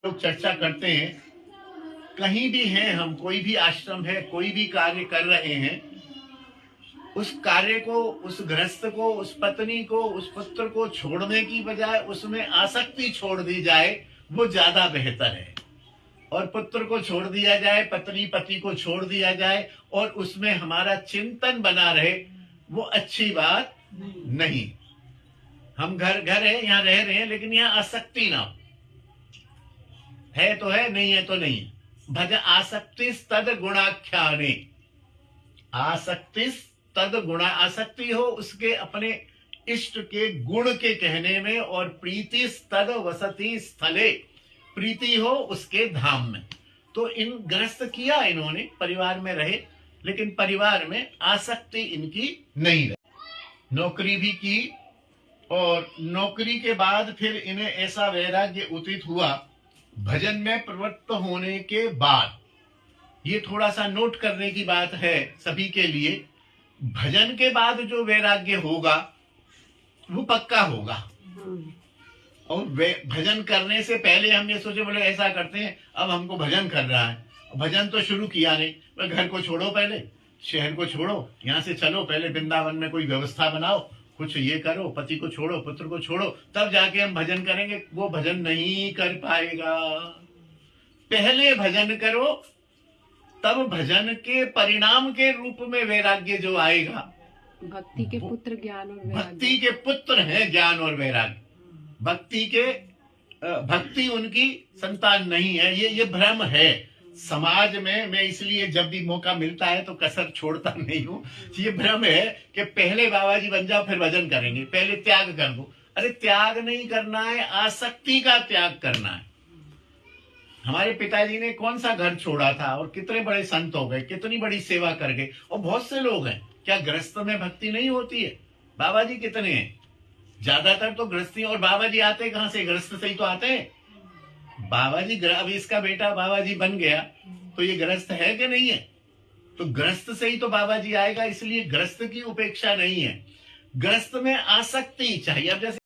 लोग चर्चा करते हैं, कहीं भी हैं हम, कोई भी आश्रम है, कोई भी कार्य कर रहे हैं, उस कार्य को, उस गृहस्थ को, उस पत्नी को, उस पुत्र को छोड़ने की बजाय उसमें आसक्ति छोड़ दी जाए, वो ज्यादा बेहतर है। और पुत्र को छोड़ दिया जाए, पत्नी पति को छोड़ दिया जाए और उसमें हमारा चिंतन बना रहे, वो अच्छी बात नहीं। हम घर घर है, यहाँ रह रहे हैं, लेकिन यहाँ आसक्ति ना हो। है तो है, नहीं है तो नहीं। भज आसक्ति तद गुणाख्याने, आसक्ति तद गुणा, आसक्ति हो उसके अपने इष्ट के गुण के कहने में, और प्रीति तद वसति स्थले, प्रीति हो उसके धाम में। तो इन ग्रस्त किया इन्होंने, परिवार में रहे, लेकिन परिवार में आसक्ति इनकी नहीं रही। नौकरी भी की, और नौकरी के बाद फिर इन्हें ऐसा वैराग्य उदित हुआ भजन में प्रवृत्त होने के बाद। ये थोड़ा सा नोट करने की बात है सभी के लिए। भजन के बाद जो वैराग्य होगा वो पक्का होगा। और भजन करने से पहले हम ये सोचे, बोले ऐसा करते हैं, अब हमको भजन कर रहा है, भजन तो शुरू किया नहीं, बोले घर को छोड़ो, पहले शहर को छोड़ो, यहाँ से चलो, पहले वृंदावन में कोई व्यवस्था बनाओ, कुछ ये करो, पति को छोड़ो, पुत्र को छोड़ो, तब जाके हम भजन करेंगे। वो भजन नहीं कर पाएगा। पहले भजन करो, तब भजन के परिणाम के रूप में वैराग्य जो आएगा। भक्ति के पुत्र ज्ञान और वैराग्य। भक्ति के पुत्र है ज्ञान और वैराग्य। भक्ति उनकी संतान नहीं है। ये भ्रम है समाज में। मैं इसलिए जब भी मौका मिलता है तो कसर छोड़ता नहीं हूँ। ये भ्रम है कि पहले बाबा जी बन जाओ फिर भजन करेंगे, पहले त्याग कर दो। अरे त्याग नहीं करना है, आसक्ति का त्याग करना है। हमारे पिताजी ने कौन सा घर छोड़ा था, और कितने बड़े संत हो गए, कितनी बड़ी सेवा कर गए। और बहुत से लोग हैं, क्या गृहस्थ में भक्ति नहीं होती है? बाबा जी कितने हैं, ज्यादातर तो गृहस्थी। और बाबा जी आते कहां से? गृहस्थ से ही तो आते हैं। बाबा जी, अब इसका बेटा बाबा जी बन गया तो ये गृहस्थ है कि नहीं है? तो गृहस्थ से ही तो बाबा जी आएगा। इसलिए गृहस्थ की उपेक्षा नहीं है, गृहस्थ में आसक्ति चाहिए। अब जैसे